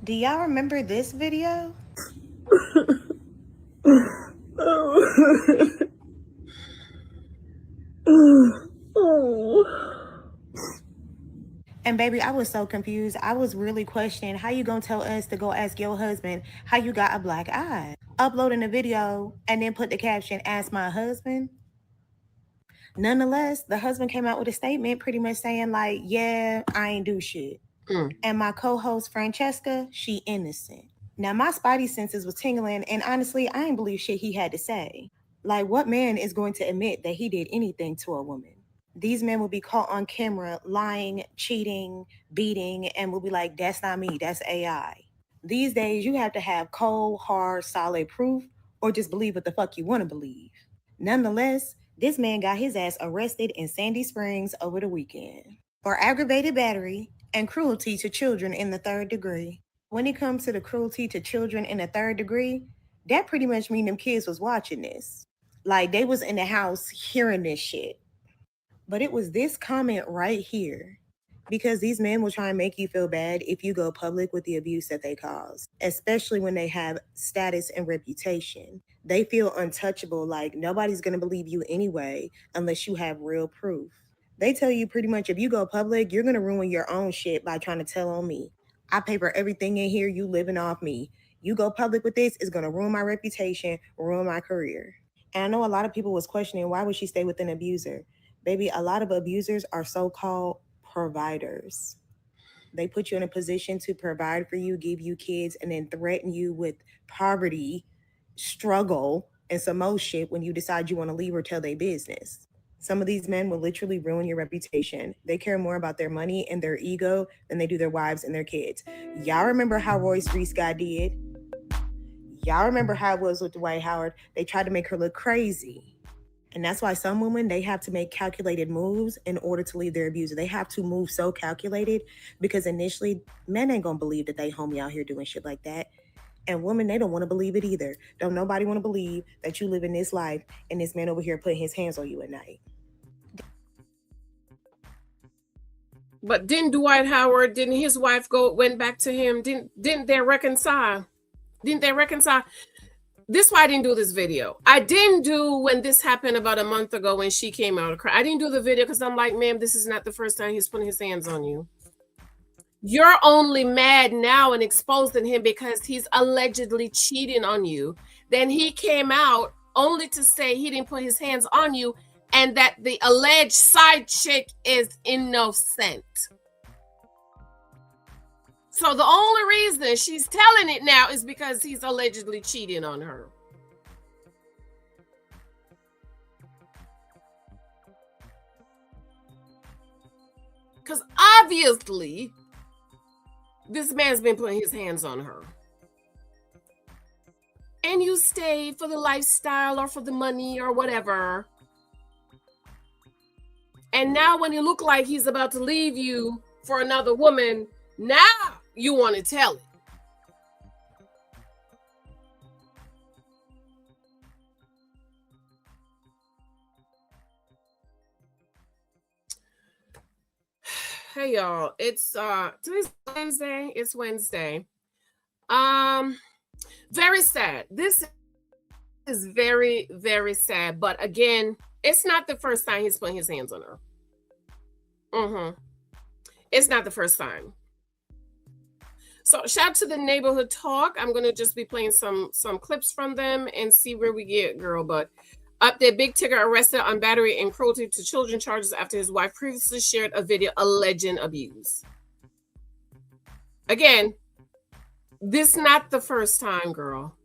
Do y'all remember this video? And baby, I was so confused. I was really questioning how you gonna tell us to go ask your husband how you got a black eye? Uploading a video and then put the caption, ask my husband. Nonetheless, the husband came out with a statement pretty much saying like, yeah, I ain't do shit. And my co-host Francesca, she innocent. Now my spidey senses was tingling, and honestly, I ain't believe shit he had to say. Like, what man is going to admit that he did anything to a woman? These men will be caught on camera lying, cheating, beating, and will be like, that's not me, that's AI. These days, you have to have cold, hard, solid proof, or just believe what the fuck you want to believe. Nonetheless, this man got his ass arrested in Sandy Springs over the weekend for aggravated battery and cruelty to children in the 3rd degree. When it comes to the cruelty to children in the 3rd degree, that pretty much mean them kids was watching this. Like, they was in the house hearing this shit. But it was this comment right here. Because these men will try and make you feel bad if you go public with the abuse that they cause, especially when they have status and reputation. They feel untouchable, like nobody's going to believe you anyway unless you have real proof. They tell you pretty much if you go public, you're going to ruin your own shit by trying to tell on me. I pay for everything in here, you living off me. You go public with this, it's going to ruin my reputation, ruin my career. And I know a lot of people was questioning, why would she stay with an abuser? Baby, a lot of abusers are so-called providers. They put you in a position to provide for you, give you kids, and then threaten you with poverty, struggle, and some more shit when you decide you want to leave or tell their business. Some of these men will literally ruin your reputation. They care more about their money and their ego than they do their wives and their kids. Y'all remember how Royce Reese got did? Y'all remember how it was with Dwight Howard? They tried to make her look crazy. And that's why some women, they have to make calculated moves in order to leave their abuser. They have to move so calculated because initially, men ain't gonna believe that they homie out here doing shit like that. And women, they don't want to believe it either. Don't nobody want to believe that you live in this life and this man over here putting his hands on you at night. But didn't Dwight Howard, didn't his wife went back to him? Didn't they reconcile? Didn't they reconcile? This is why I didn't do this video. I didn't do when this happened about a month ago when she came out of cry. I didn't do the video because I'm like, ma'am, this is not the first time he's putting his hands on you. You're only mad now and exposing him because he's allegedly cheating on you. Then he came out only to say he didn't put his hands on you and that the alleged side chick is innocent. So the only reason she's telling it now is because he's allegedly cheating on her. Because obviously, this man's been putting his hands on her. And you stay for the lifestyle or for the money or whatever. And now when you look like he's about to leave you for another woman, now you want to tell it. Hey y'all, it's today's Wednesday. It's Wednesday. Very sad. This is very, very sad. But again, it's not the first time he's putting his hands on her. It's not the first time. So shout out to the Neighborhood Talk. I'm gonna just be playing some clips from them and see where we get, girl. But up there, Big Tigger arrested on battery and cruelty to children charges after his wife previously shared a video alleging abuse. Again, this not the first time, girl.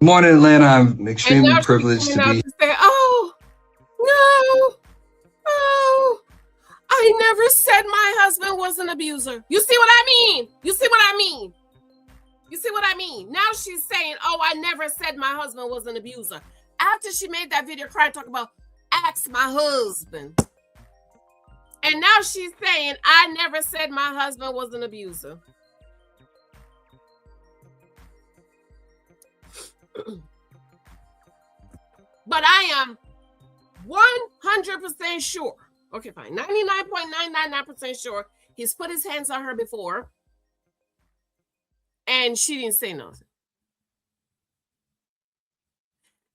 Morning, Atlanta. I'm extremely privileged to be. Say, oh, no, oh, I never said my husband was an abuser. You see what I mean? You see what I mean? You see what I mean? Now she's saying, oh, I never said my husband was an abuser. After she made that video crying, talking about, ask my husband. And now she's saying, I never said my husband was an abuser. But I am 100% sure. Okay, fine. 99.999% sure he's put his hands on her before. And she didn't say nothing.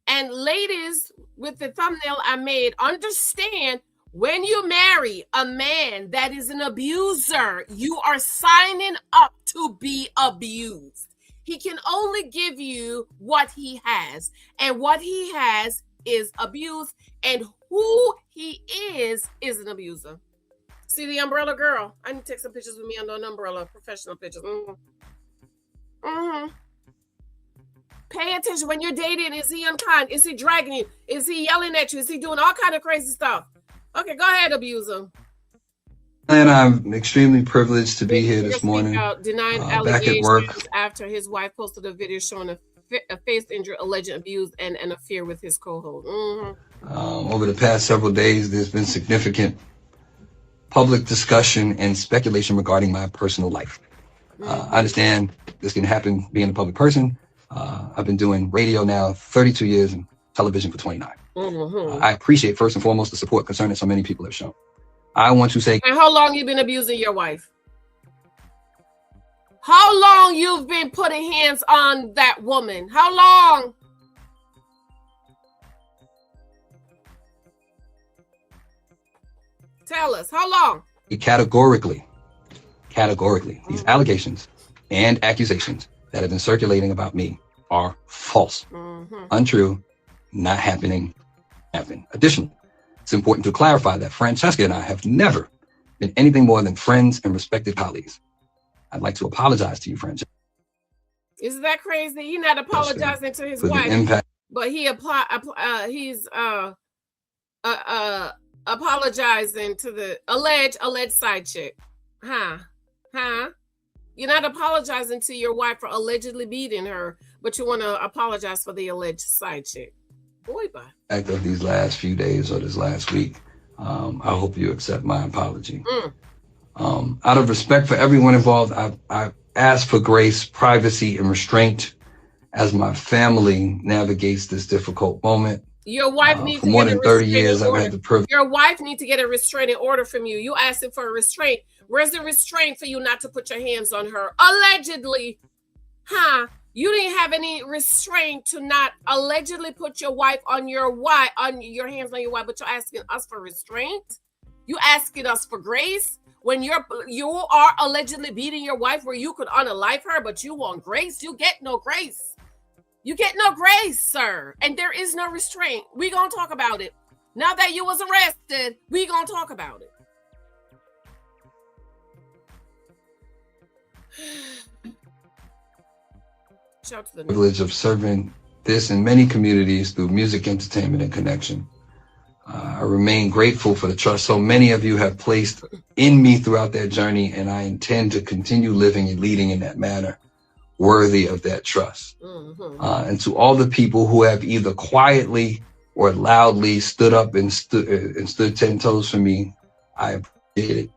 And ladies, with the thumbnail I made, understand when you marry a man that is an abuser, you are signing up to be abused. He can only give you what he has. And what he has is abuse. And who he is an abuser. See the umbrella girl? I need to take some pictures with me under an umbrella, professional pictures. Pay attention when you're dating. Is he unkind? Is he dragging you? Is he yelling at you? Is he doing all kind of crazy stuff? Okay, go ahead, abuser. And I'm extremely privileged to be here this morning. Denying back at work after his wife posted a video showing a face injury, alleged abuse, and an affair with his co-host. Over the past several days, there's been significant public discussion and speculation regarding my personal life. I understand this can happen being a public person. I've been doing radio now 32 years and television for 29. I appreciate first and foremost the support concern that so many people have shown. I want to say. And how long you been abusing your wife? How long you've been putting hands on that woman? How long? Tell us, how long? Categorically, these allegations and accusations that have been circulating about me are false, untrue, not happening. Additionally, it's important to clarify that Francesca and I have never been anything more than friends and respected colleagues. I'd like to apologize to you, Francesca. Isn't that crazy? He's not apologizing to his wife, but he's apologizing to the alleged side chick. You're not apologizing to your wife for allegedly beating her, but you want to apologize for the alleged side chick. Boy, bye. Act of these last few days or this last week, I hope you accept my apology. Out of respect for everyone involved, I ask for grace, privacy, and restraint as my family navigates this difficult moment. Your wife needs for more than 30 years. I've had the privilege. Your wife needs to get a restraining order from you. You asking for a restraint. Where's the restraint for you not to put your hands on her? Allegedly, you didn't have any restraint to not allegedly put your wife on your hands on your wife, but you're asking us for restraint. You asking us for grace when you are allegedly beating your wife, where you could unalive her, but you want grace. You get no grace. You get no grace, sir. And there is no restraint. We gonna talk about it. Now that you was arrested, we gonna talk about it. Shout to the privilege of serving this in many communities through music, entertainment, and connection. I remain grateful for the trust so many of you have placed in me throughout that journey, and I intend to continue living and leading in that manner, worthy of that trust. And to all the people who have either quietly or loudly stood up and stood 10 toes for me, I appreciate it.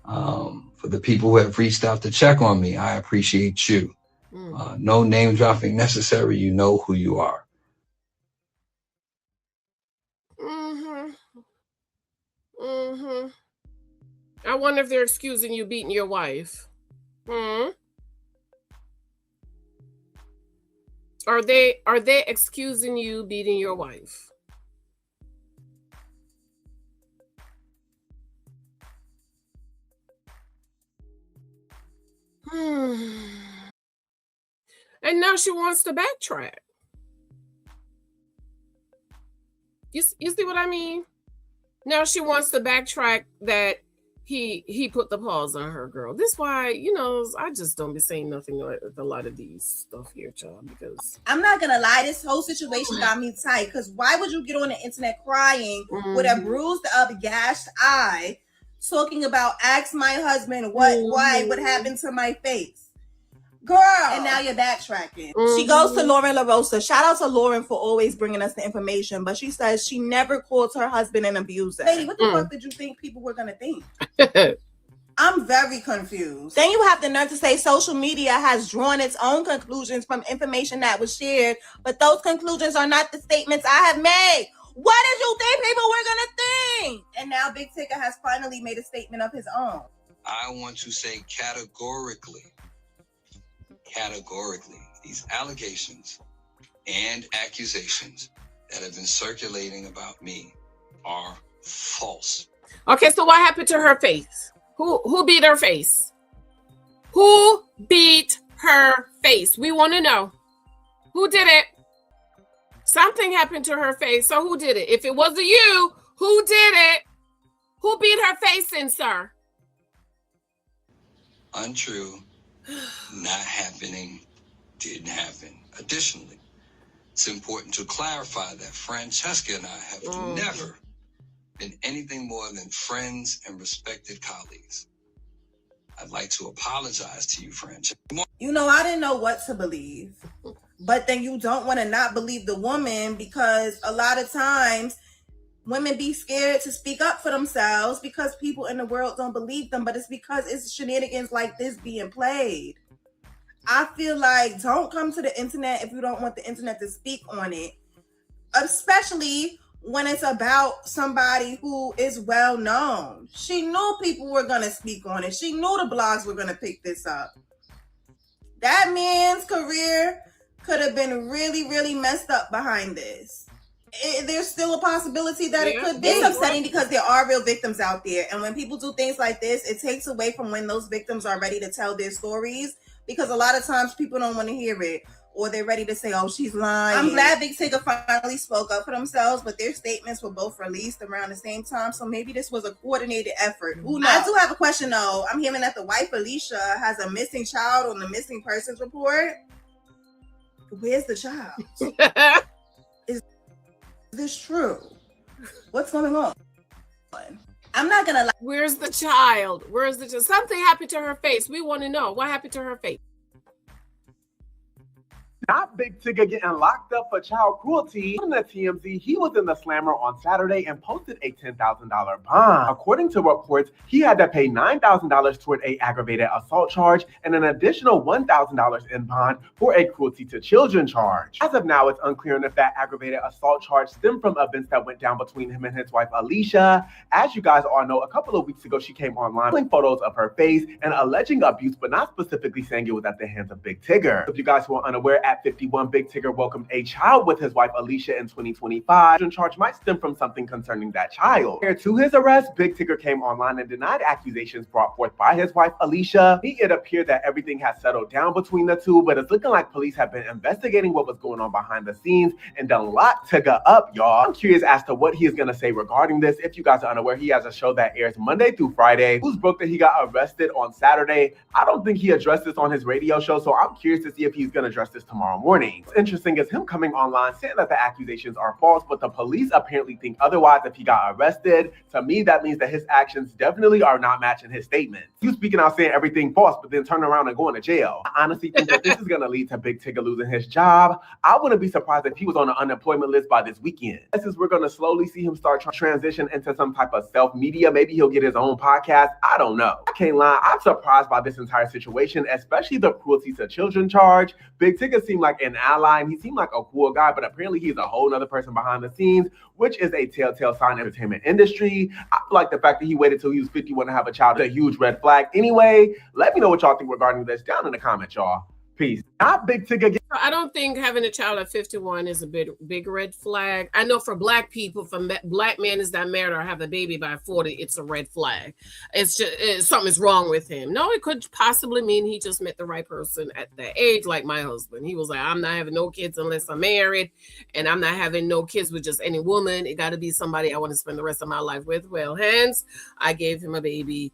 For the people who have reached out to check on me, I appreciate you. No name dropping necessary. You know who you are. I wonder if they're excusing you beating your wife. Are they excusing you beating your wife? And now she wants to backtrack. You see what I mean? Now she wants to backtrack that he put the paws on her, girl. This why, I just don't be saying nothing with a lot of these stuff here, child, because I'm not gonna lie, this whole situation got me tight. Because why would you get on the internet crying with a bruised up, gashed eye, talking about ask my husband what happened to my face? Girl. And now you're backtracking. She goes to Lauren LaRosa. Shout out to Lauren for always bringing us the information. But she says she never called her husband an abuser. Lady, what the fuck did you think people were going to think? I'm very confused. Then you have the nerve to say social media has drawn its own conclusions from information that was shared. But those conclusions are not the statements I have made. What did you think people were going to think? And now Big Tigger has finally made a statement of his own. I want to say categorically, these allegations and accusations that have been circulating about me are false. Okay, so what happened to her face? Who beat her face? Who beat her face? We want to know. Who did it? Something happened to her face. So who did it? If it wasn't you, who did it? Who beat her face in, sir? Untrue. Not happening. Didn't happen. Additionally, it's important to clarify that Francesca and I have never been anything more than friends and respected colleagues. I'd like to apologize to you, Francesca. You know, I didn't know what to believe. But then you don't want to not believe the woman, because a lot of times women be scared to speak up for themselves because people in the world don't believe them. But it's because it's shenanigans like this being played. I feel like don't come to the internet if you don't want the internet to speak on it, especially when it's about somebody who is well known. She knew people were going to speak on it. She knew the blogs were going to pick this up. That man's career could have been really, really messed up behind this. There's still a possibility that it could be. It's upsetting because there are real victims out there. And when people do things like this, it takes away from when those victims are ready to tell their stories. Because a lot of times people don't want to hear it, or they're ready to say, oh, she's lying. I'm glad Big Tigger finally spoke up for themselves, but their statements were both released around the same time. So maybe this was a coordinated effort. Who knows? I do have a question, though. I'm hearing that the wife, Alicia, has a missing child on the missing persons report. Where's the child? Is this true? What's going on? I'm not gonna lie. Where's the child? Where's the child? Something happened to her face. We want to know what happened to her face. Not Big Tigger getting locked up for child cruelty. In the TMZ, he was in the slammer on Saturday and posted a $10,000 bond. According to reports, he had to pay $9,000 toward a aggravated assault charge and an additional $1,000 in bond for a cruelty to children charge. As of now, it's unclear if that aggravated assault charge stemmed from events that went down between him and his wife, Alicia. As you guys all know, a couple of weeks ago, she came online with photos of her face and alleging abuse, but not specifically saying it was at the hands of Big Tigger. If you guys who are unaware, at 51, Big Tigger welcomed a child with his wife Alicia in 2025. The charge might stem from something concerning that child. Prior to his arrest, Big Tigger came online and denied accusations brought forth by his wife Alicia. It appeared that everything has settled down between the two, but it's looking like police have been investigating what was going on behind the scenes and done locked Tigger up, y'all. I'm curious as to what he is going to say regarding this. If you guys are unaware, he has a show that airs Monday through Friday. Who's broke that he got arrested on Saturday? I don't think he addressed this on his radio show, so I'm curious to see if he's going to address this tomorrow morning. What's interesting is him coming online saying that the accusations are false, but the police apparently think otherwise if he got arrested. To me, that means that his actions definitely are not matching his statements. He's speaking out saying everything false, but then turning around and going to jail. I honestly think that this is going to lead to Big Tigger losing his job. I wouldn't be surprised if he was on the unemployment list by this weekend. This is we're going to slowly see him start to transition into some type of self-media. Maybe he'll get his own podcast. I don't know. I can't lie. I'm surprised by this entire situation, especially the cruelty to children charge. Big Tigger seemed like an ally and he seemed like a cool guy, but apparently he's a whole nother person behind the scenes, which is a telltale sign of the entertainment industry. I feel like the fact that he waited till he was 51 to have a child is a huge red flag. Anyway, let me know what y'all think regarding this down in the comments, y'all. Peace. Not Big Tigger. I don't think having a child at 51 is a big red flag. I know for Black people, if a Black man is not married or have a baby by 40, it's a red flag. It's just something's wrong with him. No, it could possibly mean he just met the right person at that age, like my husband. He was like, I'm not having no kids unless I'm married, and I'm not having no kids with just any woman. It got to be somebody I want to spend the rest of my life with. Well, hence, I gave him a baby.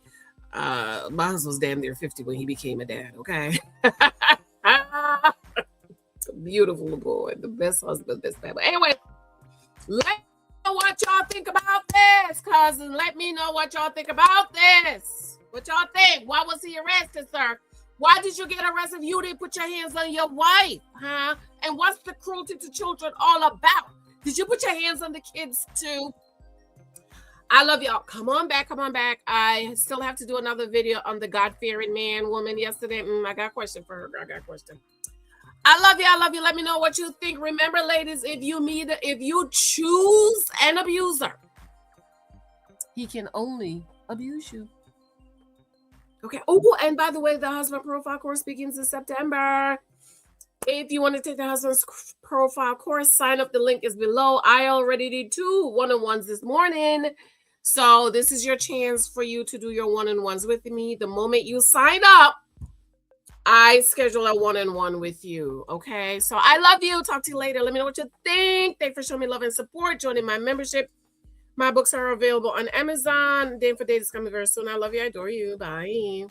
My husband was damn near 50 when he became a dad, okay? Beautiful boy, the best husband, best family. Anyway, let me know what y'all think about this, cousin. Let me know what y'all think about this. What y'all think? Why was he arrested, sir? Why did you get arrested if you didn't put your hands on your wife? Huh? And what's the cruelty to children all about? Did you put your hands on the kids too? I love y'all. Come on back. Come on back. I still have to do another video on the God-fearing man, woman yesterday. I got a question for her. I got a question. I love you. I love you. Let me know what you think. Remember, ladies, if you choose an abuser, he can only abuse you. Okay. Oh, and by the way, the husband profile course begins in September. If you want to take the husband's profile course, sign up. The link is below. I already did 2 one-on-ones this morning. So this is your chance for you to do your one-on-ones with me. The moment you sign up, I schedule a one-on-one with you. Okay. So I love you. Talk to you later. Let me know what you think. Thanks for showing me love and support. Joining my membership. My books are available on Amazon. Day for Date is coming very soon. I love you. I adore you. Bye.